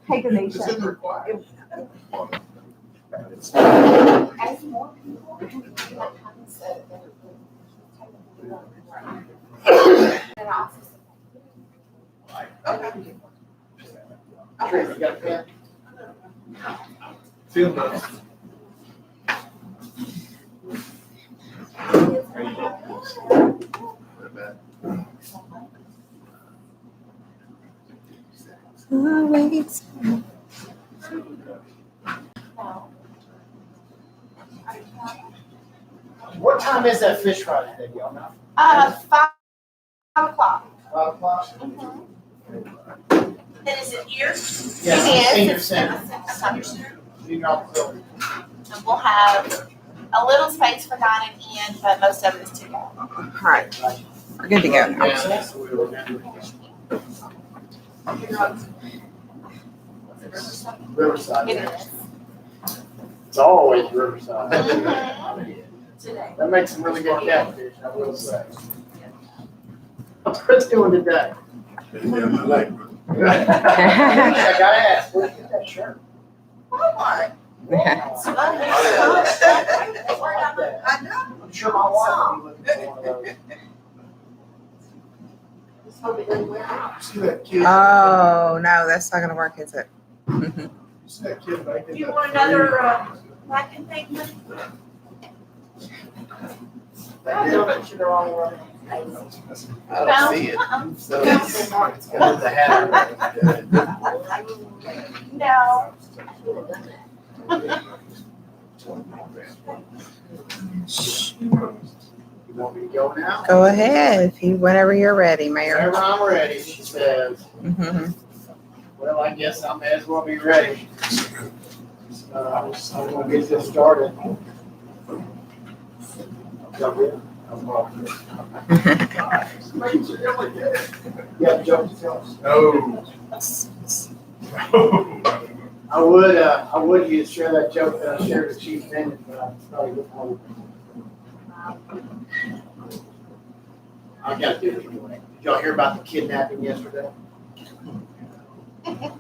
Paganation. It's required. As more people like having said and also Tracy, you got a pen? Feel those. What time is that fish fry today, y'all know? 5 o'clock. 5 o'clock? And is it here? Yes, It senior is. center. Senior center. Senior officer. And we'll have a little space for dining in, but most of it is to go. All right. We're good to go now. Yes. Riverside. It is. It's always Riverside. Today. That makes some really good catfish, I will say. What's Chris doing today? I gotta ask, where'd you get that shirt? Walmart. I know. I'm sure my wife will be looking for one of those. See that kid? Oh, no, that's not gonna work, is it? See that kid making You that want another, food? vacuum thing? They don't put you the wrong way. I don't see it. So it's Got the hat. No. You want me to go now? Go ahead, whenever you're ready, Mayor. Whenever I'm ready, she says. Mhm. Well, I guess I may as well be ready. I'm gonna get this started. Yeah, Joe, tell us. No. I would you share that joke that I shared with Chief Bennett, but it's probably good for I gotta do it anyway. Did y'all hear about the kidnapping yesterday?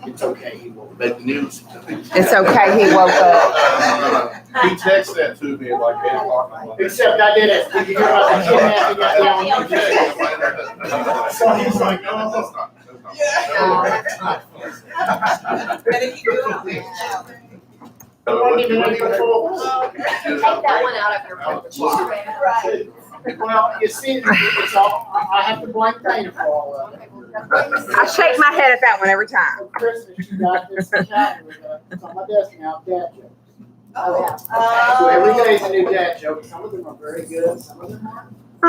It's okay, he won't. Make the news. It's okay, he woke up. He texted that to me at like 8 o'clock. Except I did it. Did you hear about the kidnapping yesterday? So he's like, oh, that's not. Take that one out of your pocket. Right. Well, you see, it's all, I have to blame Dana for all of it. I shake my head at that one every time. For Christmas, you got this calendar, it's on my desk now, dad jokes. Oh, yeah. So every day is a new dad joke. Some of them are very good, some of them aren't. I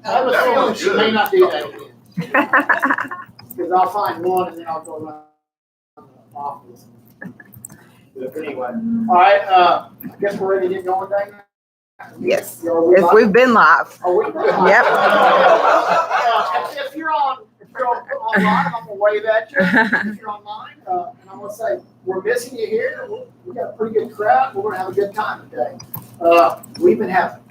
have a feeling she may not do that again. Because I'll find one and then I'll go around the office. But anyway, all right, I guess we're ready to get going, Dana? Yes, Are we if live? we've been live. Are we? Yep. If you're online, I'm gonna wave at you. If you're online, and I'm gonna say, we're missing you here. We got a pretty good crowd. We're gonna have a good time today. We've been having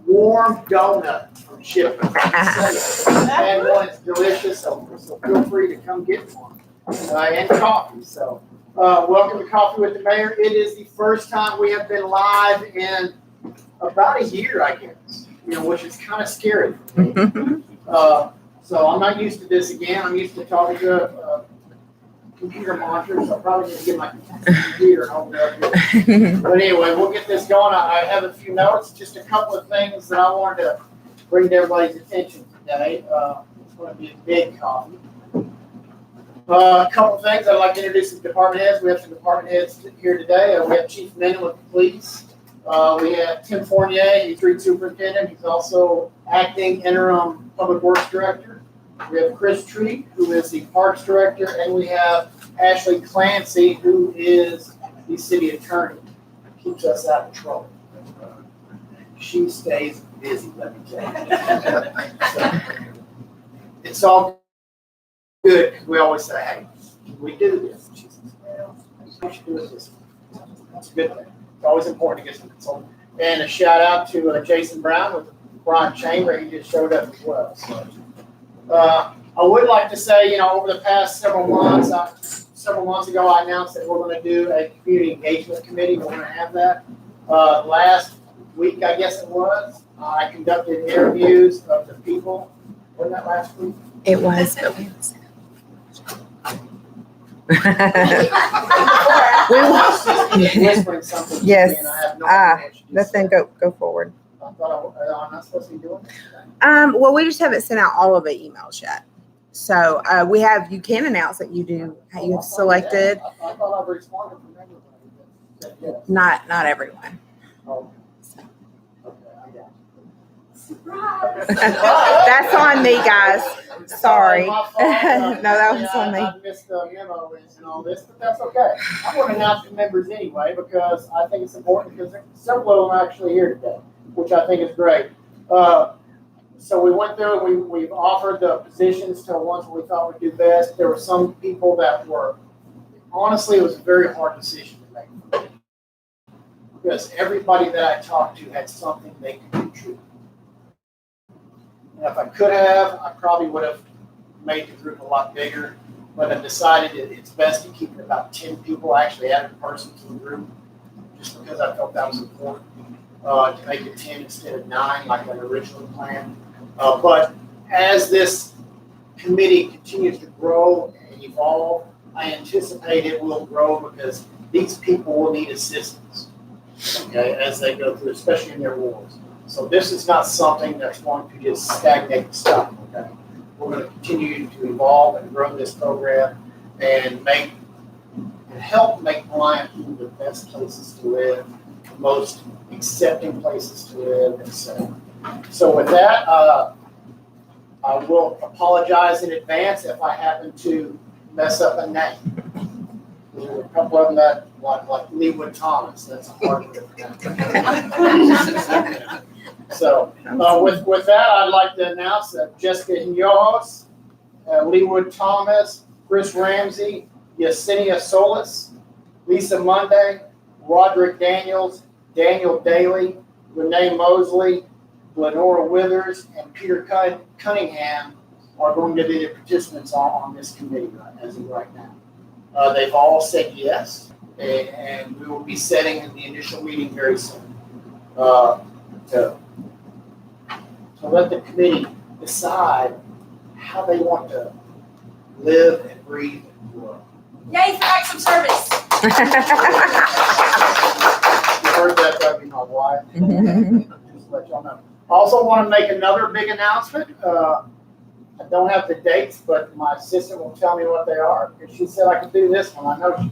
warm donuts from Chip. And one is delicious, so feel free to come get one. And coffee, so. Welcome to Coffee with the Mayor. It is the first time we have been live in about a year, I guess, which is kind of scary for me. So I'm not used to this again. I'm used to talking to a computer monitor, so I probably need to get my computer and open it up here. But anyway, we'll get this going. I have a few notes, just a couple of things that I wanted to bring to everybody's attention today. It's going to be a big coffee. A couple of things I'd like to introduce the department heads. We have some department heads here today. We have Chief Menon with the police. We have Tim Fournier, he's street superintendent. He's also acting interim public works director. We have Chris Treat, who is the parks director, and we have Ashley Clancy, who is the city attorney. Keeps us out of trouble. She stays busy, let me tell you. So, it's all good, because we always say, hey, can we do this? She says, well, we should do it this way. That's a good thing. It's always important to get some consultant. And a shout out to Jason Brown with Brian Chamber. He just showed up as well. So, I would like to say, over the past several months ago, I announced that we're going to do a community engagement committee. We're going to have that. Last week, I guess it was, I conducted interviews of the people. Wasn't that last week? It was, but we Whispering something to me, Yes. and I have no idea what you just let's then said. go forward. I thought I'm not supposed to be doing this. Well, we just haven't sent out all of the emails yet. So you can announce that you have selected, I thought I've responded from everybody that said yes. not everyone. Oh. Okay, I got That's on me, guys. Sorry. My fault. No, that was on me. I missed the memo and all this, but that's okay. I want to announce the members anyway because I think it's important because several of them are actually here today, which I think is great. So we went through and we've offered the positions to the ones we thought would do best. There were some people that were, honestly, it was a very hard decision to make. Because everybody that I talked to had something they could contribute. And if I could have, I probably would have made the group a lot bigger. But I decided it's best to keep it about 10 people. I actually added a person to the group just because I felt that was important to make it 10 instead of 9 like I originally planned. But as this committee continues to grow and evolve, I anticipate it will grow because these people will need assistance, okay, as they go through, especially in their wards. So this is not something that's going to just stagnate and stop, okay? We're going to continue to evolve and grow this program and help make Bryant one of the best places to live, the most accepting places to live, etc. So with that, I will apologize in advance if I happen to mess up a name. There were a couple of them that, like Leewood Thomas, that's a hard one. So with that, I'd like to announce that Jessica Hinojosa, Leewood Thomas, Chris Ramsey, Yesenia Solis, Lisa Monday, Roderick Daniels, Daniel Daly, Renee Mosley, Lenora Withers, and Peter Cunningham are going to be the participants on this committee as of right now. They've all said yes, and we will be setting the initial meeting very soon to let the committee decide how they want to live and breathe and grow. Yay for acts of service. You heard that, that'd be my wife. Just to let y'all know. I also want to make another big announcement. I don't have the dates, but my assistant will tell me what they are because she said I could do this one. I know she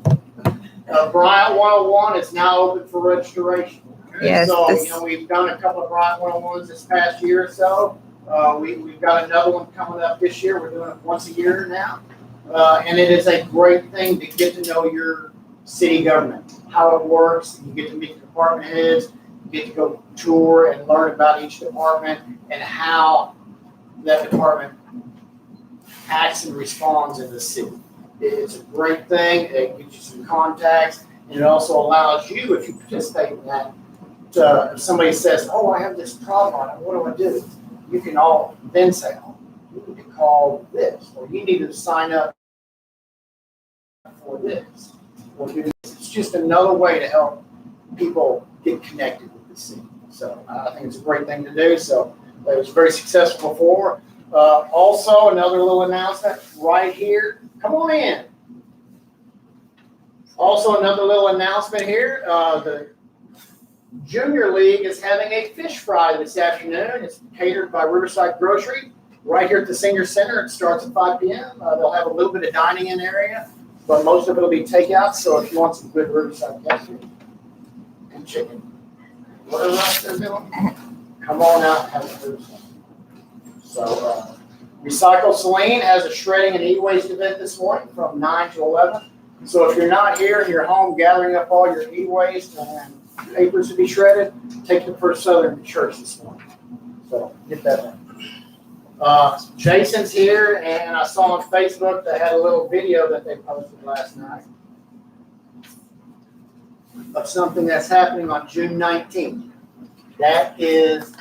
Bryant 101 is now open for registration. Yes. So, we've done a couple of Bryant 101s this past year or so. We've got another one coming up this year. We're doing it once a year now. And it is a great thing to get to know your city government, how it works. You get to meet the department heads. You get to go tour and learn about each department and how that department acts and responds in the city. It's a great thing. It gives you some contacts, and it also allows you, if you participate in that, if somebody says, "Oh, I have this problem. What do I do?" You can all then say, "Oh, you need to call this, or you need to sign up for this, or do this." It's just another way to help people get connected with the city. So I think it's a great thing to do. So it was very successful before. Also, another little announcement right here. Come on in. Also, another little announcement here. The Junior League is having a fish fry this afternoon. It's catered by Riverside Grocery right here at the Senior Center. It starts at 5 p.m. They'll have a little bit of dining in area, but most of it will be takeout. So if you want some good Riverside grocery and chicken, whatever else they're doing, come on out and have a food. So, Recycle Saline has a shredding and e-waste event this morning from 9 to 11. So if you're not here and you're home gathering up all your e-waste and papers to be shredded, take the First Southern Church this morning. So get that done. Jason's here, and I saw on Facebook they had a little video that they posted last night of something that's happening on June 19th. That is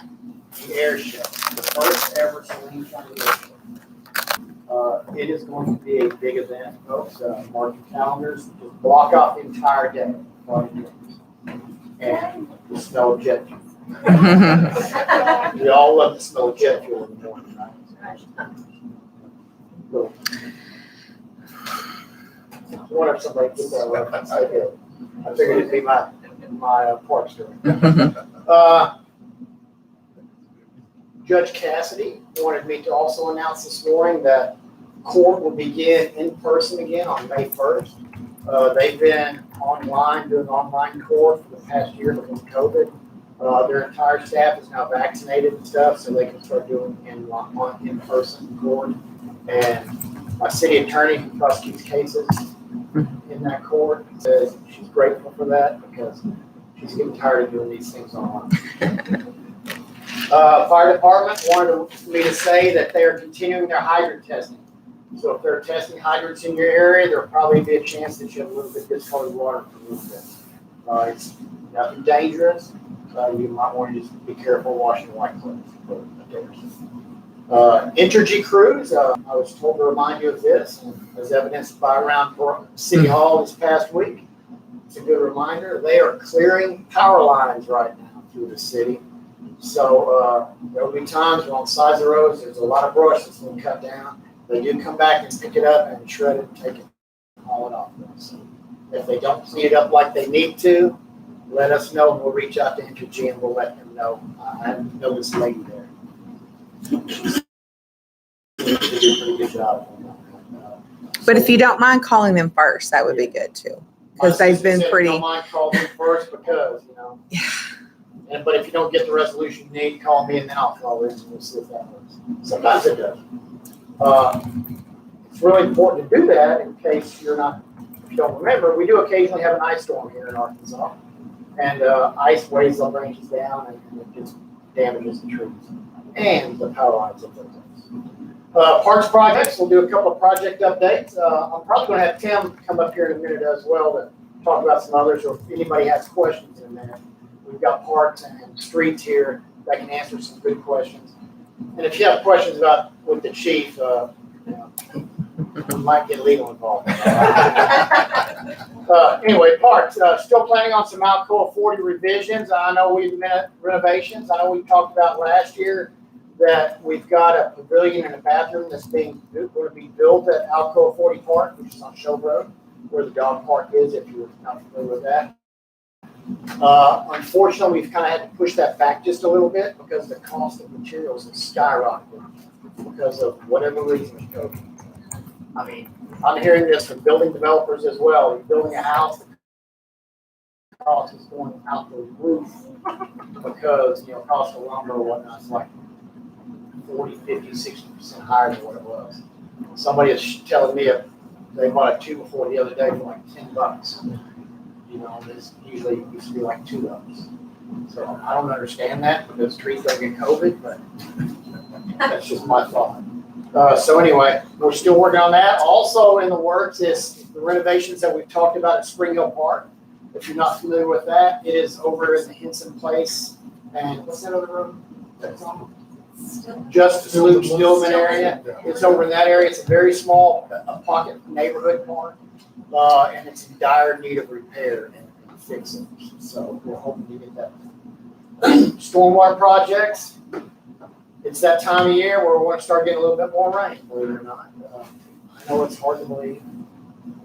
the air show, the first ever Saline County air show. It is going to be a big event, folks. Mark your calendars. Just block off the entire day. And the smell of jet fuel. We all love the smell of jet fuel in the morning, right? Cool. I wonder if somebody gets that reference. I did. I figured it'd be my park story. Judge Cassidy wanted me to also announce this morning that court will begin in person again on May 1st. They've been online, doing online court for the past year because of COVID. Their entire staff is now vaccinated and stuff, so they can start doing in-person court. And my city attorney who prosecutes cases in that court says she's grateful for that because she's getting tired of doing these things online. Fire department wanted me to say that they are continuing their hydrant testing. So if they're testing hydrants in your area, there'll probably be a chance that you have a little bit discolored water for a little bit. It's nothing dangerous. You might want to just be careful washing white clothes for a day or so. Entergy Crews, I was told to remind you of this, as evidenced by around City Hall this past week. It's a good reminder. They are clearing power lines right now through the city. So there will be times when on the sides of the roads there's a lot of brush that's been cut down. They do come back and pick it up and shred it and take it and haul it off. So if they don't clean it up like they need to, let us know and we'll reach out to Entergy and we'll let them know. I know this lady there. She did a pretty good job. But if you don't mind calling them first, that would be good too. Because they've been pretty. Don't mind calling them first because, Yeah. But if you don't get the resolution you need, call me and then I'll call it and we'll see if that works. Sometimes it does. It's really important to do that in case if you don't remember, we do occasionally have an ice storm here in Arkansas. And ice weighs the branches down and it just damages the trees and the power lines of those things. Parks projects, we'll do a couple of project updates. I'm probably going to have Tim come up here in a minute as well to talk about some others, or if anybody has questions in a minute. We've got parks and streets here that can answer some good questions. And if you have questions with the chief, we might get legal involved. Anyway, parks, still planning on some Alcoa 40 revisions. I know renovations. I know we talked about last year that we've got a pavilion and a bathroom that's going to be built at Alcoa 40 Park, which is on Show Road, where the dog park is, if you're not familiar with that. Unfortunately, we've kind of had to push that back just a little bit because the cost of materials has skyrocketed because of whatever reason. I mean, I'm hearing this from building developers as well. You're building a house, the cost is going out the roof because, cost of lumber or whatnot is like 40, 50, 60% higher than what it was. Somebody is telling me they bought a 2x4 the other day for like $10. This usually used to be like $2. So I don't understand that because trees don't get COVID, but that's just my thought. So anyway, we're still working on that. Also in the works is the renovations that we've talked about at Spring Hill Park. If you're not familiar with that, it is over in the Henson Place. And what's that other road? Justice Luke Stillman area. It's over in that area. It's a very small pocket neighborhood park. And it's in dire need of repair and fixing. So we're hoping to get that. Stormwater projects. It's that time of year where we want to start getting a little bit more rain, believe it or not. I know it's hard to believe.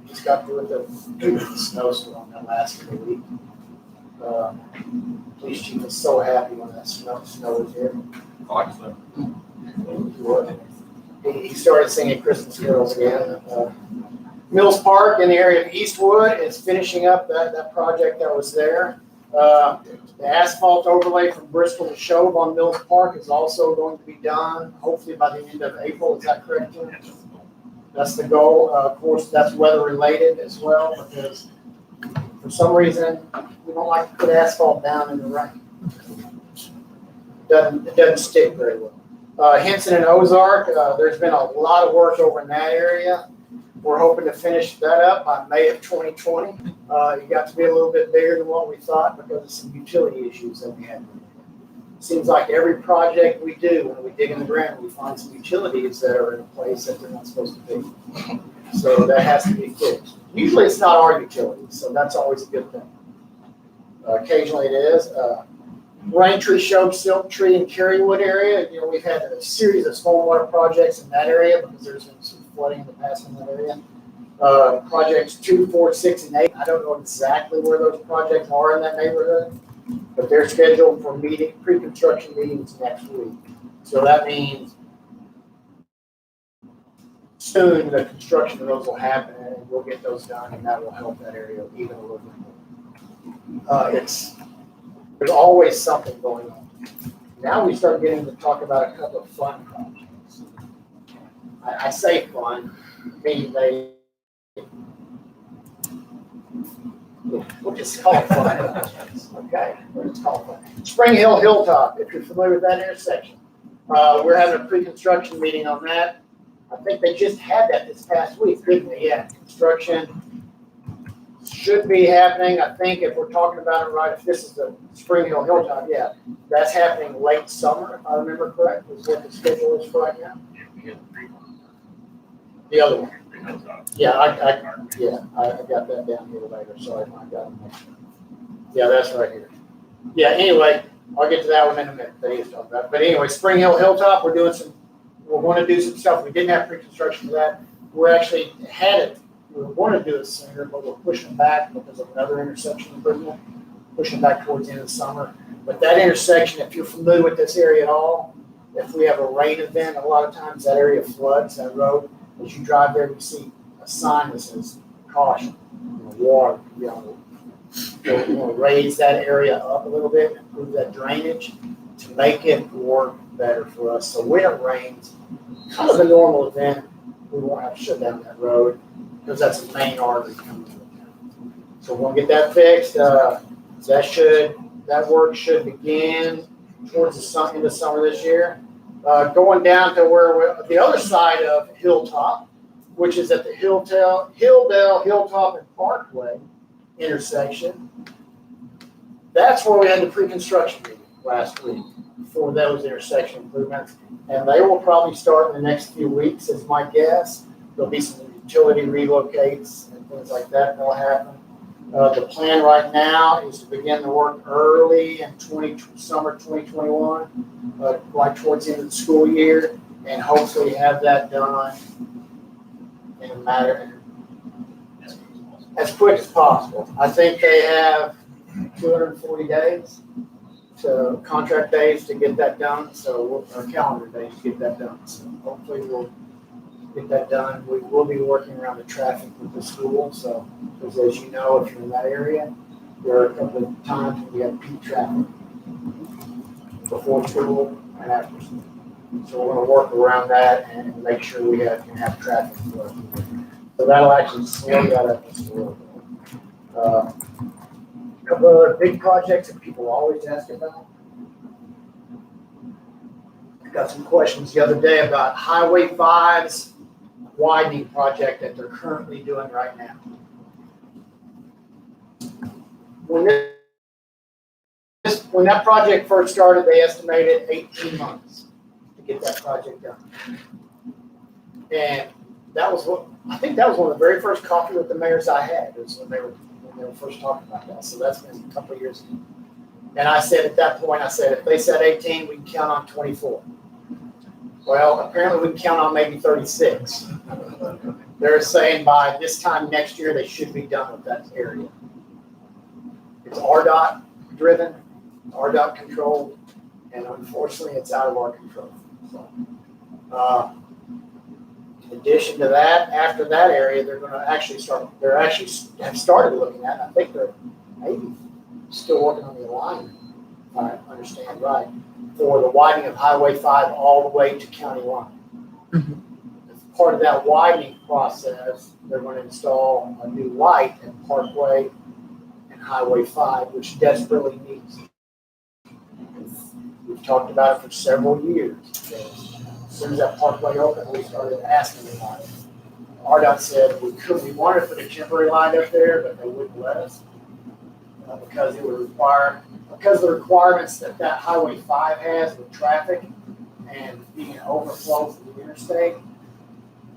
We just got through with the snowstorm that lasted a week. Police chief was so happy when that snow was here. He started singing Christmas carols again. Mills Park in the area of Eastwood is finishing up that project that was there. The asphalt overlay from Bristol to Shove on Mills Park is also going to be done, hopefully by the end of April. Is that correct, Tim? That's the goal. Of course, that's weather related as well because for some reason we don't like to put asphalt down in the rain. It doesn't stick very well. Henson and Ozark, there's been a lot of work over in that area. We're hoping to finish that up by May of 2020. It got to be a little bit bigger than what we thought because of some utility issues that we had. Seems like every project we do, when we dig in the ground, we find some utilities that are in a place that they're not supposed to be. So that has to be fixed. Usually it's not our utilities, so that's always a good thing. Occasionally it is. Rain Tree, Show, Silk Tree, and Kerrywood area. You know, we've had a series of stormwater projects in that area because there's been some flooding in the past in that area. Projects 2, 4, 6, and 8. I don't know exactly where those projects are in that neighborhood, but they're scheduled for pre-construction meetings next week. So that means soon the construction of those will happen and we'll get those done, and that will help that area even a little bit more. There's always something going on. Now we start getting to talk about a couple of fun projects. I say fun, meaning we'll just call it fun. Okay, we'll just call it fun. Spring Hill Hilltop, if you're familiar with that intersection. We're having a pre-construction meeting on that. I think they just had that this past week, didn't they? Yeah, construction should be happening. I think if we're talking about it right, if this is the Spring Hill Hilltop, yeah, that's happening late summer, if I remember correct, is what the schedule is for right now. The other one. Yeah, I got that down here later. Sorry, I got it. Yeah, that's right here. Yeah, anyway, I'll get to that one in a minute that he was talking about. But anyway, Spring Hill Hilltop, we're going to do some stuff. We didn't have pre-construction for that. We're actually had it. We want to do it sooner, but we're pushing back because of another intersection improvement, pushing back towards the end of the summer. But that intersection, if you're familiar with this area at all, if we have a rain event, a lot of times that area floods, that road. As you drive there, you see a sign that says caution, water. We'll raise that area up a little bit, improve that drainage to make it work better for us. So when it rains, kind of a normal event, we won't have to shut down that road because that's the main artery coming to the town. So we'll get that fixed. That work should begin towards the end of summer this year. Going down to the other side of Hilltop, which is at the Hilldale, Hilltop, and Parkway intersection. That's where we had the pre-construction meeting last week for those intersection improvements. And they will probably start in the next few weeks, is my guess. There'll be some utility relocates and things like that that'll happen. The plan right now is to begin the work early in summer 2021, right towards the end of the school year, and hopefully have that done in a matter as quick as possible. I think they have 240 days, so contract days to get that done. Or calendar days to get that done. So hopefully we'll get that done. We will be working around the traffic with the school. So, because as you know, if you're in that area, there are a couple of times when we have peak traffic before school and after school. So we're going to work around that and make sure we can have traffic flow. So that'll actually slow that up just a little bit. A couple of other big projects that people always ask about. I got some questions the other day about Highway 5's widening project that they're currently doing right now. When that project first started, they estimated 18 months to get that project done. And I think that was one of the very first coffee with the mayors I had, was when they were first talking about that. So that's been a couple of years ago. And I said at that point, if they said 18, we can count on 24. Well, apparently we can count on maybe 36. They're saying by this time next year, they should be done with that area. It's RDOT driven, RDOT controlled, and unfortunately it's out of our control. So, in addition to that, after that area, they're going to actually have started looking at, I think they're maybe still working on the alignment, if I understand right, for the widening of Highway 5 all the way to County Line. Mm-hmm. As part of that widening process, they're going to install a new light at Parkway and Highway 5, which desperately needs it. We've talked about it for several years. As soon as that Parkway opened, we started asking about it. RDOT said we wanted to put a temporary light up there, but they wouldn't let us because it would require because of the requirements that Highway 5 has with traffic and being an overflow from the interstate,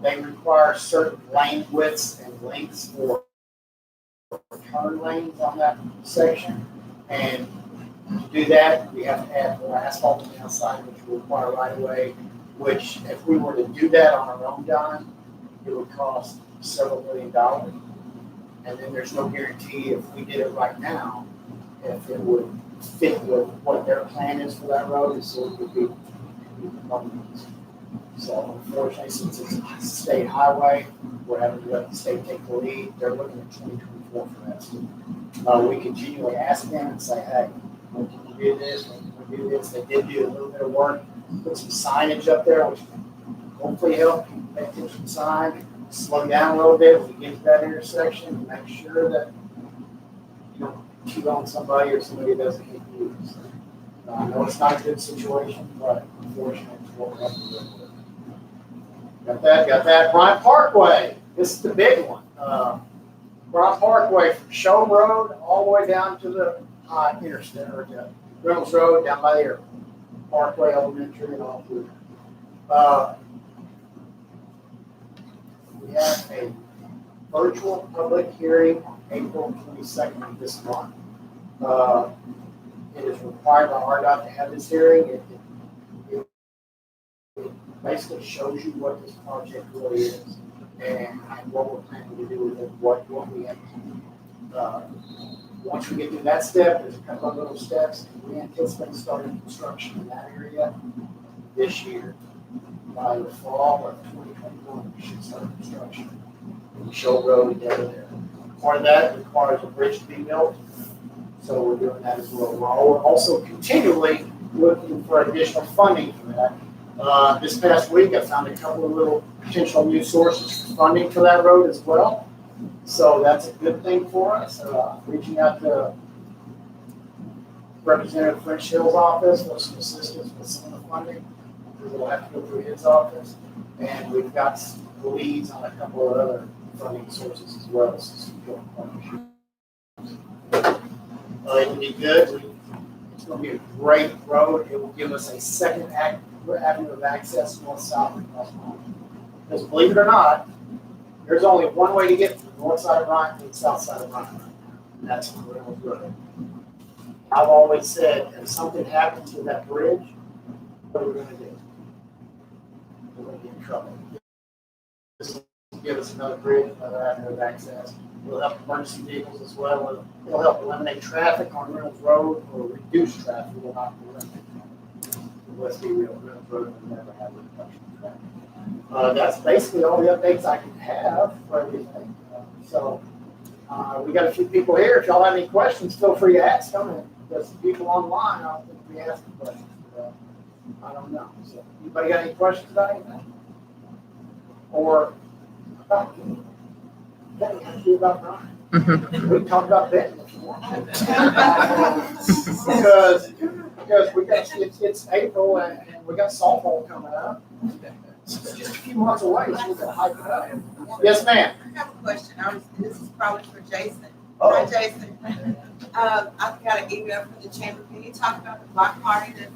they require certain lane widths and lengths for turn lanes on that section. And to do that, we have to add more asphalt on the outside, which will require right of way, which if we were to do that on our own dime, it would cost several $1 million. And then there's no guarantee if we did it right now, if it would fit with what their plan is for that road, so it would be. So unfortunately, since it's a state highway, we're having to let the state take the lead. They're looking at 2024 for that. We continually ask them and say, hey, when can you do this? When can we do this? They did do a little bit of work, put some signage up there, which hopefully help people pay attention to the sign, slow down a little bit when we get to that intersection, and make sure that you don't cheat on somebody or somebody doesn't hit you. So, I know it's not a good situation, but unfortunately, it's what we have to live with. Got that. Bryant Parkway. This is the big one. Bryant Parkway from Show Road all the way down to the interstate, or to Reynolds Road down by the airport. Parkway Elementary and all through there. We have a virtual public hearing on April 22nd of this month. It is required by RDOT to have this hearing. It basically shows you what this project really is and what we're planning to do with it, what we have to do. Once we get through that step, there's a couple of little steps, and we anticipate starting construction in that area this year. By the fall of 2021, we should start construction in the Show Road down there. Part of that requires a bridge to be built, so we're doing that as well. We're also continually looking for additional funding for that. This past week, I found a couple of little potential new sources for funding for that road as well. So that's a good thing for us. Reaching out to Representative French Hill's office for some assistance with some of the funding. We'll have to go through his office. And we've got some leads on a couple of other funding sources as well. So it'll be good. It's going to be a great road. It will give us a second avenue of access north-south across Bryant. Because believe it or not, there's only one way to get from the north side of Bryant to the south side of Bryant right now, and that's on Reynolds Road. I've always said, if something happens to that bridge, what are we going to do? We're going to get in trouble. This will give us another bridge, another avenue of access. It'll help emergency vehicles as well. It'll help eliminate traffic on Reynolds Road or reduce traffic. It will not eliminate traffic. Let's be real, Reynolds Road will never have a reduction of traffic. That's basically all the updates I can have for everything. We got a few people here. If y'all have any questions, feel free to ask them. And there's some people online. I don't think we asked them questions. I don't know. So, anybody got any questions about anything? Or about me? Benny, how do you feel about Brian? We can talk about Benny if you want. Because we got it's April and we got softball coming up. It's just a few months away, so we're gonna hype it up. Yes, ma'am. I have a question. This is probably for Jason. Oh. Hi, Jason. I've got an email from the chamber. Can you talk about the block party that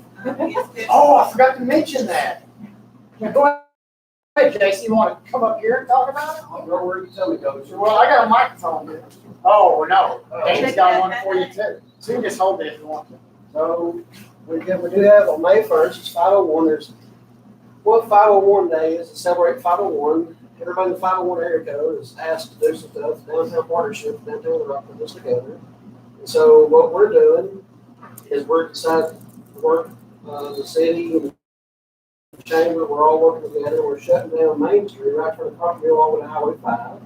is scheduled? Oh, I forgot to mention that. Yeah, go ahead, Jason. You want to come up here and talk about it? I'll go where you tell me to go. Well, I got a microphone here. Oh, no. Dave's got one for you too. So you can just hold it if you want to. So we do have on May 1st, it's 501. There's what 501 day is to celebrate 501. Everybody in the 501 area code is asked to do some stuff. Downtown Partnership, Downtown Rock put this together. And so what we're doing is we're deciding to work the city and the chamber. We're all working together. We're shutting down Main Street right from the property all the way to Highway 5.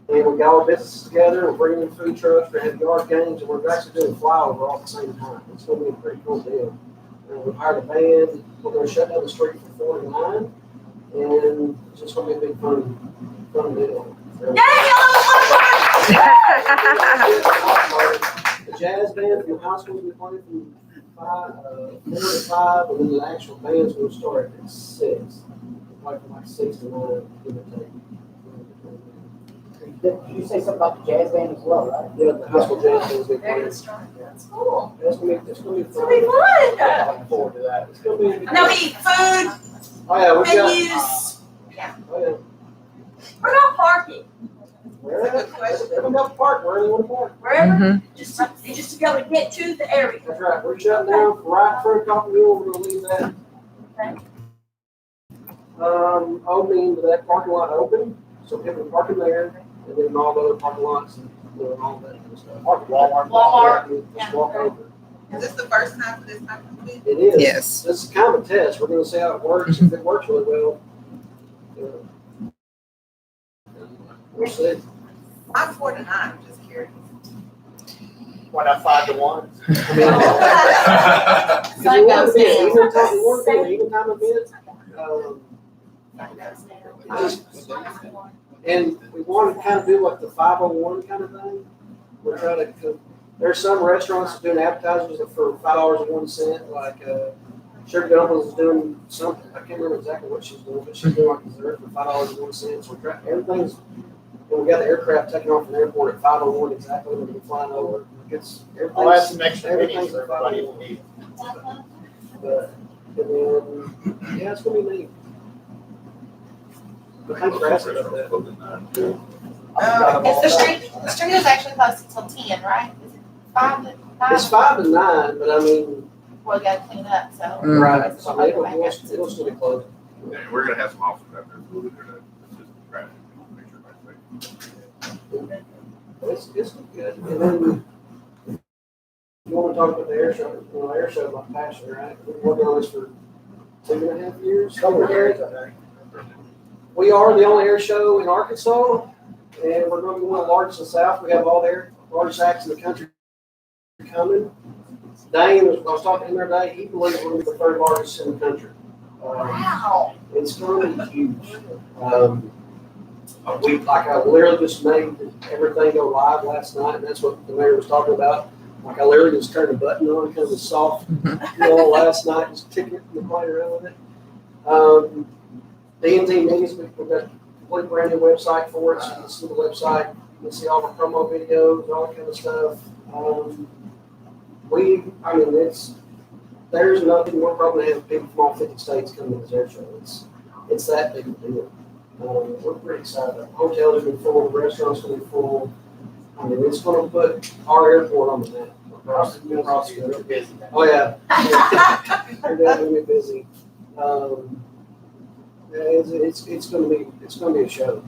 And we got all businesses together. We're bringing in food trucks. We're having yard games, and we're actually doing flyover all at the same time. It's going to be a pretty cool deal. We've hired a band. We're going to shut down the street from 4 to 9, and it's just going to be a big fun deal. The jazz band from high school will be playing from 4 to 5, and then the actual band's going to start at 6. We'll play from like 6 to 9, give or take. You say something about the jazz band as well, right? Yeah, the high school jazz is big Very plan. good start. That's cool. It's gonna be It's gonna be fun. fun. I'm looking forward to that. It's gonna be. And there'll be food, Oh, yeah, we got. menus. Oh, yeah. We're not parking. Everyone got park wherever they want to park. Wherever, Mhm. just to be able to get to the area. That's right. We're shutting down right in front of Coffee Mill. We're gonna leave that. Okay. Opening that parking lot open, so people can park in there, and then all the other parking lots and all that kind of stuff. Walmart. Walmart. Just walk over. Is this the first time for this type of event? It is. Yes. This is kind of a test. We're gonna see how it works. If it works really well, we'll see. I'm 4 to 9, I'm just curious. Why not 5 to 1? I mean, if Sun you want goes to be an down. even time, you want to be an even time event, and we want to kind of do like the 501 kind of thing. We're trying to. There's some restaurants that doing appetizers for $5.01. Like Sugar Dumplings is doing something. I can't remember exactly what she's doing, but she's doing like dessert for $5.01. We're trying everything's. We got the aircraft taking off from the airport at 5:01 exactly. We're gonna be flying over. It's I'll add everything's. some extra minis for everybody if needed. But and then yeah, it's gonna be neat. But thanks for asking about that. Is the street is actually posted till 10, right? Is it 5 to 9? It's 5 to 9, but I mean, Well, we gotta clean up, so. Mm. right. So it'll still be closed. Yeah, we're gonna have some officers out there, we'll be there to assist the traffic, make sure everybody's safe. It's good. And then you want to talk about the air show? You know, air show my passion, right? We've been working on this for 2.5 years. Couple of years, I think. We are the only air show in Arkansas, and we're going to be one of the largest in the South. We have all the largest acts in the country coming. Dane, I was talking to him the other day, he believes we're going to be the third largest in the country. Wow. It's going to be huge. I literally just made everything go live last night, and that's what the mayor was talking about. Like I literally just turned the button on, kind of a soft last night, just ticking it and playing around with it. D&T Meetings, we've got a complete brand new website for us. You can see the website, you can see all the promo videos, all that kind of stuff. There's nothing more problem than having people from all 50 states come to this air show. It's that big a deal. We're pretty excited. The hotels are going to be full, the restaurants are going to be full. I mean, it's going to put our airport on the map. Across the country. Busy. Oh, yeah. They're definitely busy. It's going to be a show.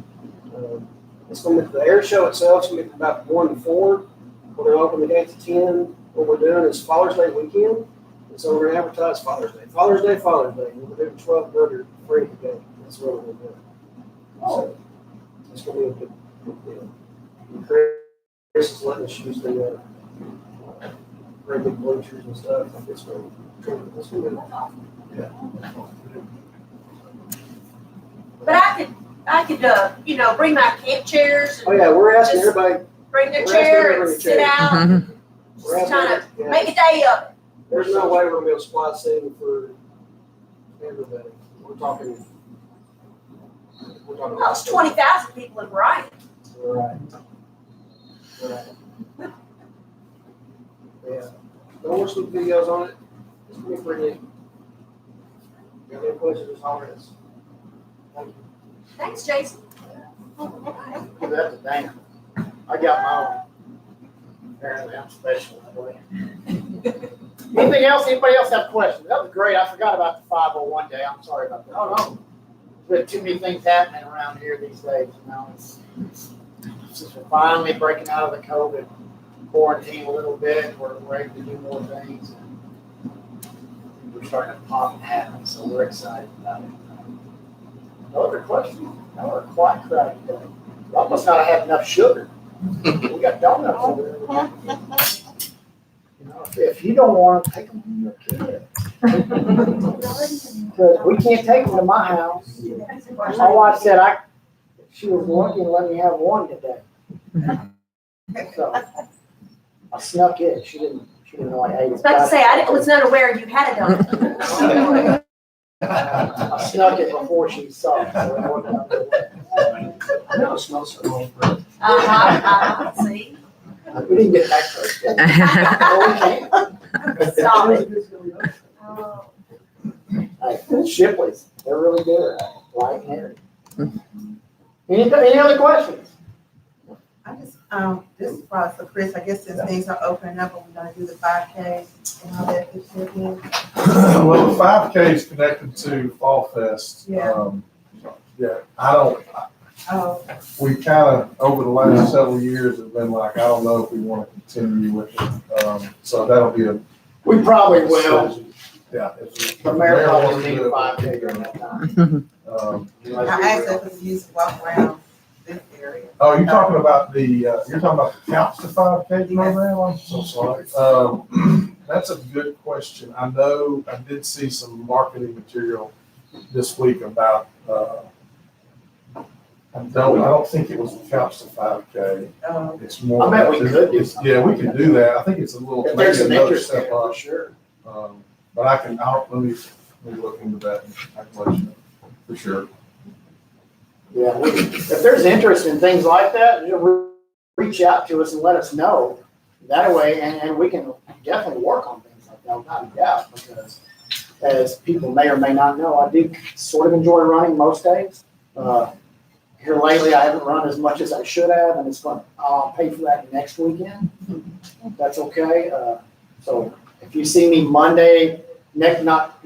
It's going to be the air show itself. It's going to be about 1 to 4. We're going to open the gates at 10. What we're doing is Father's Day weekend, and so we're going to advertise Father's Day. Father's Day. And we're doing 12 burger free today. That's what we're doing. So it's going to be a good deal. Chris is letting us use the very big bleachers and stuff. It's going to be yeah. But I could, bring my camp chairs Oh and yeah, we're asking Just- everybody. bring their We're chair asking and sit everybody out, Mhm. We're just asking kind of yeah. make a day of it. There's no way we're gonna be able to supply seating for everybody. We're talking. Well, it's 20,000 people in Bryan. Right. Yeah. Don't watch some videos on it. It's gonna be pretty neat. Got any questions? Just holler at us. Thank you. Thanks, Jason. Give that to Dan. I got my own. Apparently I'm special that way. Anything else? Anybody else have questions? That was great. I forgot about the 501 day. I'm sorry about that. Oh, no. There's too many things happening around here these days. It's since we're finally breaking out of the COVID quarantine a little bit, we're able to do more things. And we're starting to pop and happen, so we're excited about it. No other questions? No, we're quite crowded today. I must not have had enough sugar. We got donuts over there. If you don't want them, take them from your kid. Because we can't take them to my house. My wife said she was lucky to let me have one today. So I snuck in. She didn't know I ate I it. was about to say, I was not aware you had a donut. I snuck it before she saw it. So it wasn't out there. I know it smells so long, but See? we didn't get that close yet. Oh, we can't. Stop it. Oh, Hey, Shipley's, they're really good at it, light and airy. Any other questions? I just, this is probably for Chris, I guess since things are opening up, and we're gonna do the 5K and all that good shit again. Well, the 5K is connected to Fall Fest. Yeah. Yeah, Oh, we kind of, over the last several years, have been like, I don't know if we want to continue with it. So that'll be a. We probably will. decision. Yeah. if The mayor wants probably to need do it, 5K during that time. I asked if we used to walk around this area. Oh, you're talking about you're talking about the Couch to 5K program? I'm so sorry. That's a good question. I know, I did see some marketing material this week about, I don't think it was the Couch to 5K. It's more. I bet we could do something. Yeah, we can do that. I think it's a little, If there's maybe an another interest there, step for up. sure. But let me look into that and calculation for sure. Yeah, if there's interest in things like that, reach out to us and let us know. That way, and we can definitely work on things like that, without a doubt, because as people may or may not know, I do sort of enjoy running most days. Here lately, I haven't run as much as I should have, and I'll pay for that next weekend. That's okay. So if you see me Monday, not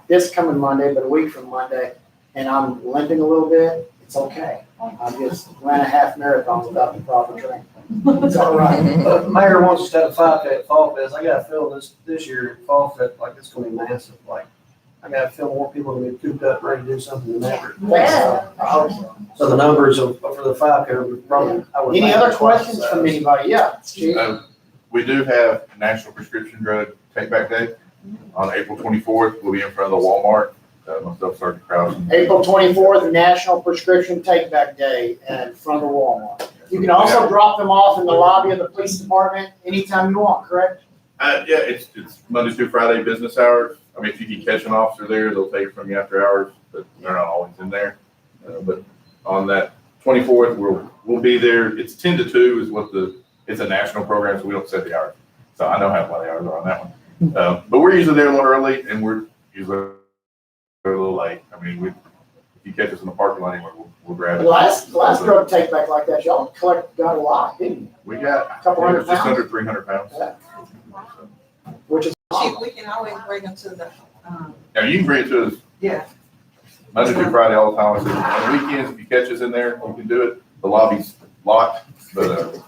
this coming Monday, but a week from Monday, and I'm limping a little bit, it's okay. I just ran a half marathon without the proper training. It's all right. The mayor wants us to have a 5K at Fall Fest. I got a feeling this year at Fall Fest, like it's gonna be massive. Like, I got a feel more people are gonna be cooped up, ready to do something than ever. Thanks, I hope so. So the numbers for the 5K are probably. I would Any imagine other twice questions the from size. anybody? Yeah, Chief? We do have National Prescription Drug Take Back Day on April 24th. We'll be in front of the Walmart. Myself, Sergeant Krause. April 24th, National Prescription Take Back Day in front of the Walmart. You can also drop them off in the lobby of the police department anytime you want, correct? Yeah, it's Monday through Friday business hours. I mean, if you can catch an officer there, they'll take it from you after hours, but they're not always in there. But on that 24th, we'll be there. It's 10 to 2 is it's a national program, so we don't set the hours. So I know how many hours are on that one. But we're usually there a little early, and we're usually a little late. I mean, if you catch us in the parking lot anywhere, we'll grab it. Last drug take back like that, y'all got a lot, didn't you? We got A couple hundred just pounds? under 300 pounds. Yeah. Which is Chief, we can always bring them to the, Now, you can bring it to us yeah. Monday through Friday all the time. On the weekends, if you catch us in there, you can do it. The lobby's locked, but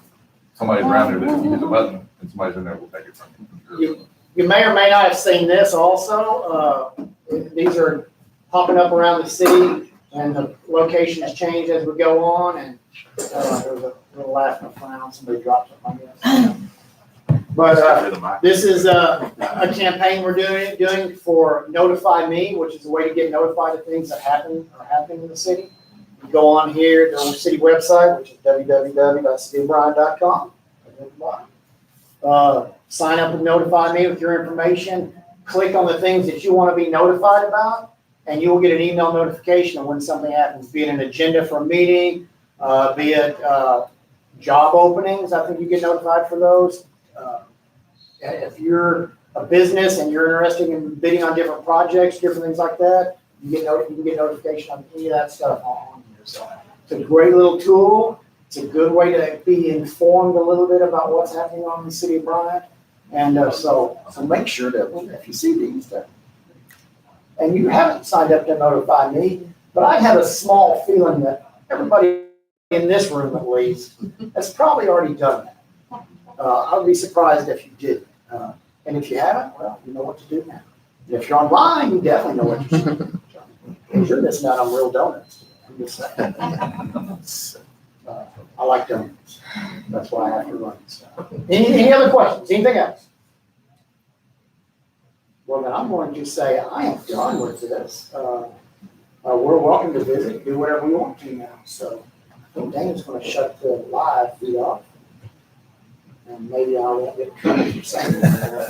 somebody's around there that if you hit the button and somebody's in there, we'll take it from you. You may or may not have seen this also. These are popping up around the city, and the location has changed as we go on, and there's a little laugh and a frown, somebody dropped something, I guess. But this is a campaign we're doing for Notify Me, which is a way to get notified of things that are happening in the city. You go on here, go on the city website, which is www.cityofbryan.com. Sign up and Notify Me with your information. Click on the things that you want to be notified about, and you will get an email notification of when something happens, be it an agenda for a meeting, be it job openings. I think you get notified for those. If you're a business and you're interested in bidding on different projects, different things like that, you can get notification on any of that stuff on here. So it's a great little tool. It's a good way to be informed a little bit about what's happening on the city of Bryan. And so make sure that if you see these, and you haven't signed up to Notify Me, but I have a small feeling that everybody in this room at least has probably already done that. I would be surprised if you did. And if you haven't, well, you know what to do now. And if you're online, you definitely know what you should do. Because you're missing out on real donuts. I'm just saying. I like donuts. That's why I have to run. So. Any other questions? Anything else? Well, then I'm going to say I am done with this. We're welcome to visit, do whatever we want to now. So I think Dana's going to shut the live feed off. And maybe I won't get cut for saying that.